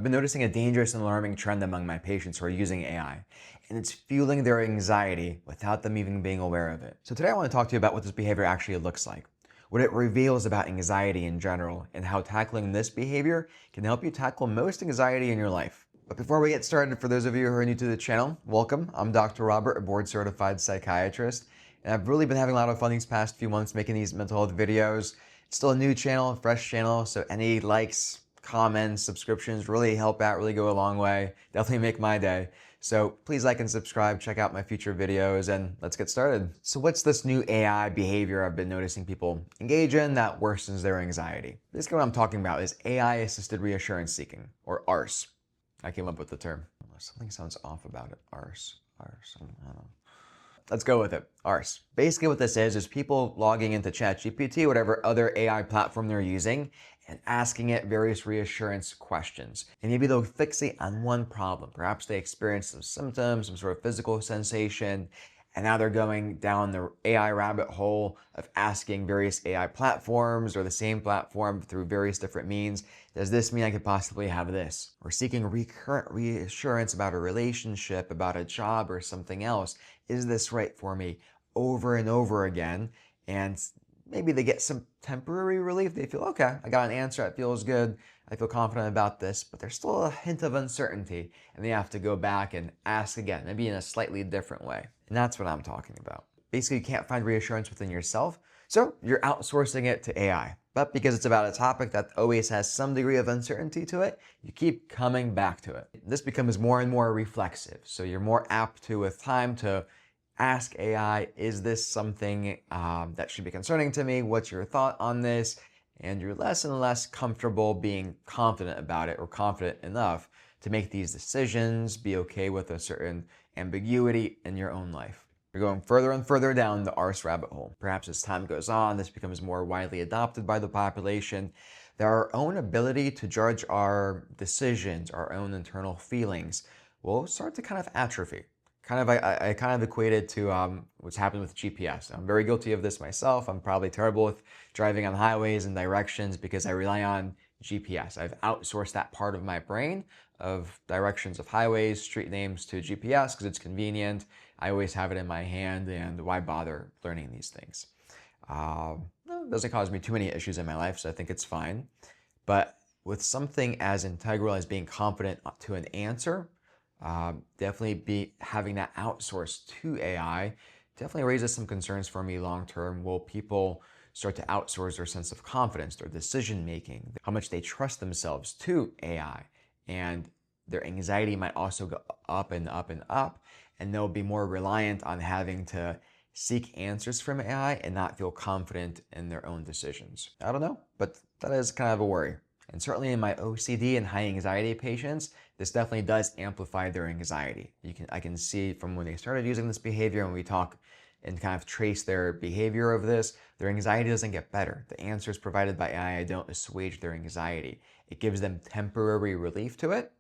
I've been noticing a dangerous and alarming trend among my patients who are using AI, and it's fueling their anxiety without them even being aware of it. So today I want to talk to you about what this behavior actually looks like, what it reveals about anxiety in general, and how tackling this behavior can help you tackle most anxiety in your life. But before we get started, for those of you who are new to the channel, welcome. I'm Dr. Robert, a board-certified psychiatrist, and I've really been having a lot of fun these past few months making these mental health videos. It's still a new channel, a fresh channel, so any likes, comments, subscriptions really help out, really go a long way. Definitely make my day. So please like and subscribe, check out my future videos, and let's get started. So what's this new AI behavior I've been noticing people engage in that worsens their anxiety? Basically what I'm talking about is AI-assisted reassurance seeking, or ARS. I came up with the term. Something sounds off about it. ARS. I don't know. Let's go with it. ARS. Basically what this is people logging into ChatGPT, whatever other AI platform they're using, and asking it various reassurance questions. And maybe they'll fixate on one problem. Perhaps they experience some symptoms, some sort of physical sensation, and now they're going down the AI rabbit hole of asking various AI platforms or the same platform through various different means. Does this mean I could possibly have this? Or seeking recurrent reassurance about a relationship, about a job, or something else. Is this right for me? Over and over again. And maybe they get some temporary relief. They feel, okay, I got an answer. It feels good. I feel confident about this, but there's still a hint of uncertainty, and they have to go back and ask again, maybe in a slightly different way. And that's what I'm talking about. Basically, you can't find reassurance within yourself, so you're outsourcing it to AI. But because it's about a topic that always has some degree of uncertainty to it, you keep coming back to it. This becomes more and more reflexive, so you're more apt to, with time, to ask AI, is this something that should be concerning to me? What's your thought on this? And you're less and less comfortable being confident about it, or confident enough to make these decisions, be okay with a certain ambiguity in your own life. You're going further and further down the ARS rabbit hole. Perhaps as time goes on, this becomes more widely adopted by the population, that our own ability to judge our decisions, our own internal feelings, will start to kind of atrophy. I kind of equated to what's happened with GPS. I'm very guilty of this myself. I'm probably terrible with driving on highways and directions because I rely on GPS. I've outsourced that part of my brain of directions of highways, street names to GPS because it's convenient. I always have it in my hand, and why bother learning these things? It doesn't cause me too many issues in my life, so I think it's fine. But with something as integral as being confident to an answer, definitely having that outsourced to AI definitely raises some concerns for me long term. Will people start to outsource their sense of confidence, their decision making, how much they trust themselves to AI? And their anxiety might also go up and up and up, and they'll be more reliant on having to seek answers from AI and not feel confident in their own decisions. I don't know, but that is kind of a worry. And certainly in my OCD and high anxiety patients, this definitely does amplify their anxiety. I can see from when they started using this behavior, and we talk and kind of trace their behavior of this, their anxiety doesn't get better. The answers provided by AI don't assuage their anxiety. It gives them temporary relief to it,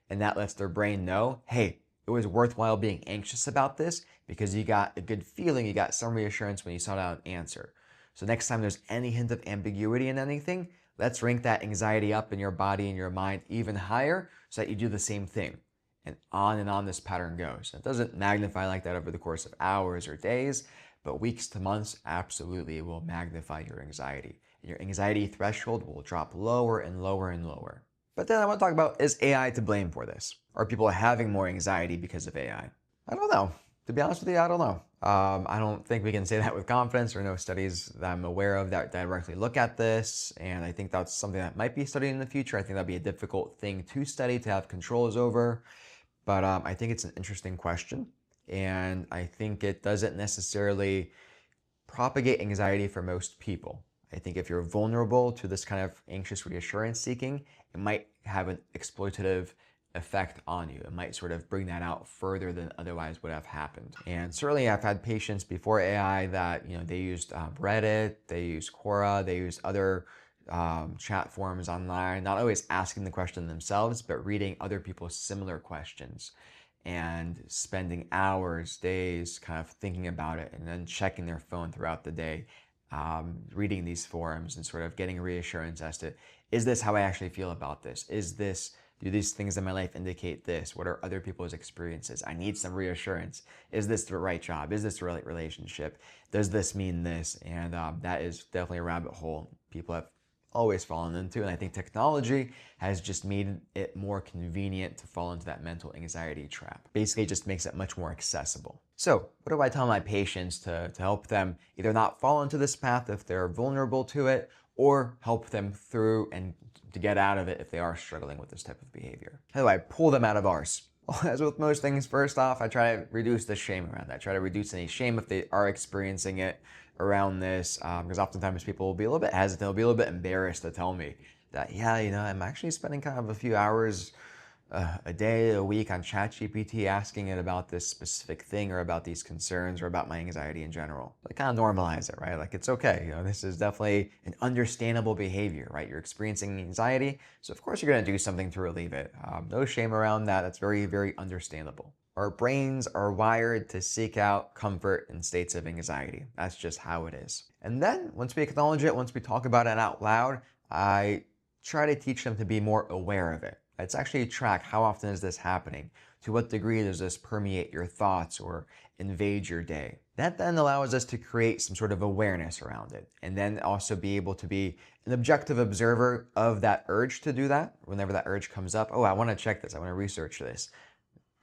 and that lets their brain know, hey, it was worthwhile being anxious about this because you got a good feeling, you got some reassurance when you sought out an answer. So next time there's any hint of ambiguity in anything, let's rank that anxiety up in your body and your mind even higher so that you do the same thing. And on this pattern goes. It doesn't magnify like that over the course of hours or days, but weeks to months, absolutely, it will magnify your anxiety. Your anxiety threshold will drop lower and lower and lower. But then I want to talk about, is AI to blame for this? Are people having more anxiety because of AI? I don't know. To be honest with you, I don't know. I don't think we can say that with confidence, or no studies that I'm aware of that directly look at this. And I think that's something that might be studied in the future. I think that'd be a difficult thing to study, to have controls over. But I think it's an interesting question. And I think it doesn't necessarily propagate anxiety for most people. I think if you're vulnerable to this kind of anxious reassurance seeking, it might have an exploitative effect on you. It might sort of bring that out further than otherwise would have happened. And certainly I've had patients before AI that, they used Reddit, they used Quora, they used other chat forums online, not always asking the question themselves, but reading other people's similar questions and spending hours, days kind of thinking about it, and then checking their phone throughout the day, reading these forums and sort of getting reassurance as to, is this how I actually feel about this? Is this Do these things in my life indicate this? What are other people's experiences? I need some reassurance. Is this the right job? Is this the right relationship? Does this mean this? And that is definitely a rabbit hole people have always fallen into. And I think technology has just made it more convenient to fall into that mental anxiety trap. Basically, it just makes it much more accessible. So what do I tell my patients to help them either not fall into this path if they're vulnerable to it, or help them through and to get out of it if they are struggling with this type of behavior? How do I pull them out of ours? Well, as with most things, first off, I try to reduce the shame around that. I try to reduce any shame if they are experiencing it around this, because oftentimes people will be a little bit hesitant, they'll be a little bit embarrassed to tell me that, yeah, I'm actually spending kind of a few hours a day, a week on ChatGPT asking it about this specific thing or about these concerns or about my anxiety in general. Like, kind of normalize it, right? Like, it's okay. This is definitely an understandable behavior, right? You're experiencing anxiety, so of course you're going to do something to relieve it. No shame around that. That's very, very understandable. Our brains are wired to seek out comfort in states of anxiety. That's just how it is. And then once we acknowledge it, once we talk about it out loud, I try to teach them to be more aware of it. Let's actually track how often is this happening? To what degree does this permeate your thoughts or invade your day? That then allows us to create some sort of awareness around it, and then also be able to be an objective observer of that urge to do that. Whenever that urge comes up, oh, I want to check this, I want to research this.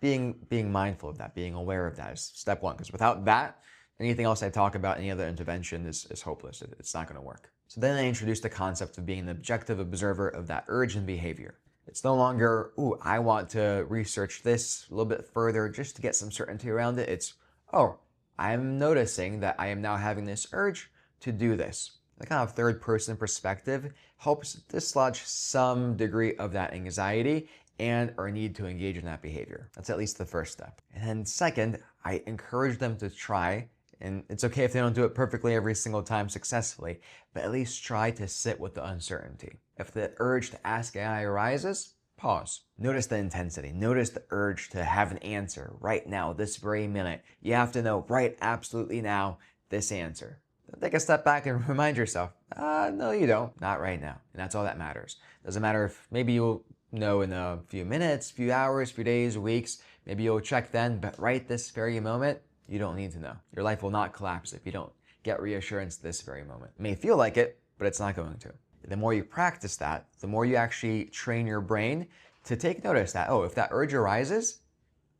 Being mindful of that, being aware of that is step one, because without that, anything else I talk about, any other intervention is hopeless. It's not going to work. So then I introduced the concept of being an objective observer of that urge and behavior. It's no longer, ooh, I want to research this a little bit further just to get some certainty around it. It's, oh, I'm noticing that I am now having this urge to do this. The kind of third person perspective helps dislodge some degree of that anxiety and our need to engage in that behavior. That's at least the first step. And then second, I encourage them to try, and it's okay if they don't do it perfectly every single time successfully, but at least try to sit with the uncertainty. If the urge to ask AI arises, pause. Notice the intensity. Notice the urge to have an answer right now, this very minute. You have to know right absolutely now this answer. Take a step back and remind yourself, no, you don't. Not right now. And that's all that matters. Doesn't matter if maybe you'll know in a few minutes, few hours, few days, weeks, maybe you'll check then, but right this very moment, you don't need to know. Your life will not collapse if you don't get reassurance this very moment. It may feel like it, but it's not going to. The more you practice that, the more you actually train your brain to take notice that, oh, if that urge arises,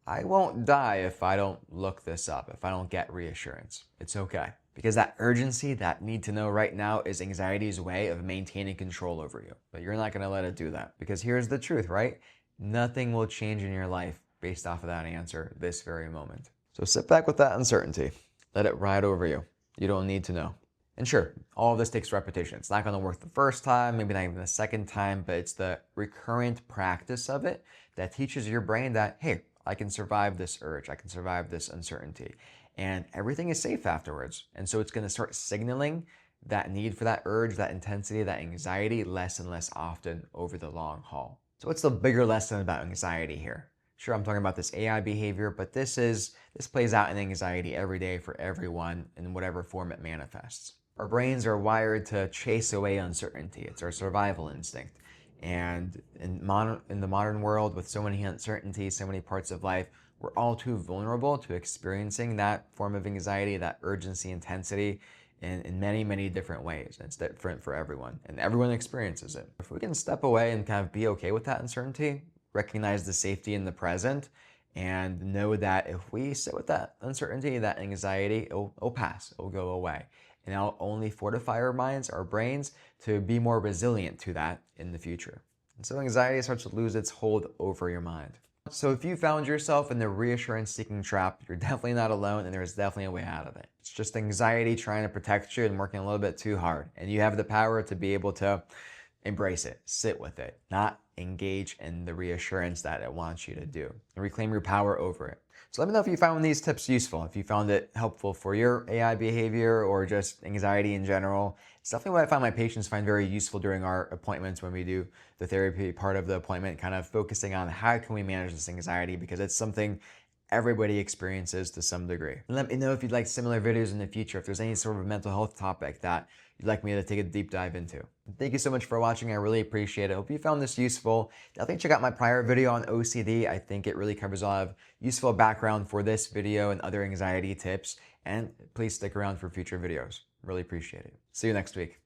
I won't die if I don't look this up, if I don't get reassurance. It's okay. Because that urgency, that need to know right now is anxiety's way of maintaining control over you. But you're not going to let it do that. Because here's the truth, right? Nothing will change in your life based off of that answer this very moment. So sit back with that uncertainty. Let it ride over you. You don't need to know. And sure, all of this takes repetition. It's not going to work the first time, maybe not even the second time, but it's the recurrent practice of it that teaches your brain that, hey, I can survive this urge. I can survive this uncertainty. And everything is safe afterwards. And so it's going to start signaling that need for that urge, that intensity, that anxiety less and less often over the long haul. So what's the bigger lesson about anxiety here? Sure, I'm talking about this AI behavior, but this plays out in anxiety every day for everyone in whatever form it manifests. Our brains are wired to chase away uncertainty. It's our survival instinct. And in the modern world, with so many uncertainties, so many parts of life, we're all too vulnerable to experiencing that form of anxiety, that urgency, intensity, in many, many different ways. And it's different for everyone, and everyone experiences it. If we can step away and kind of be okay with that uncertainty, recognize the safety in the present, and know that if we sit with that uncertainty, that anxiety, it'll pass, it'll go away. And that'll only fortify our minds, our brains, to be more resilient to that in the future. And so anxiety starts to lose its hold over your mind. So if you found yourself in the reassurance seeking trap, you're definitely not alone, and there's definitely a way out of it. It's just anxiety trying to protect you and working a little bit too hard. And you have the power to be able to embrace it, sit with it, not engage in the reassurance that it wants you to do, and reclaim your power over it. So let me know if you found these tips useful, if you found it helpful for your AI behavior or just anxiety in general. It's definitely what I find my patients find very useful during our appointments when we do the therapy part of the appointment, kind of focusing on how can we manage this anxiety, because it's something everybody experiences to some degree. And let me know if you'd like similar videos in the future, if there's any sort of mental health topic that you'd like me to take a deep dive into. Thank you so much for watching. I really appreciate it. Hope you found this useful. Definitely check out my prior video on OCD. I think it really covers a lot of useful background for this video and other anxiety tips. And please stick around for future videos. Really appreciate it. See you next week.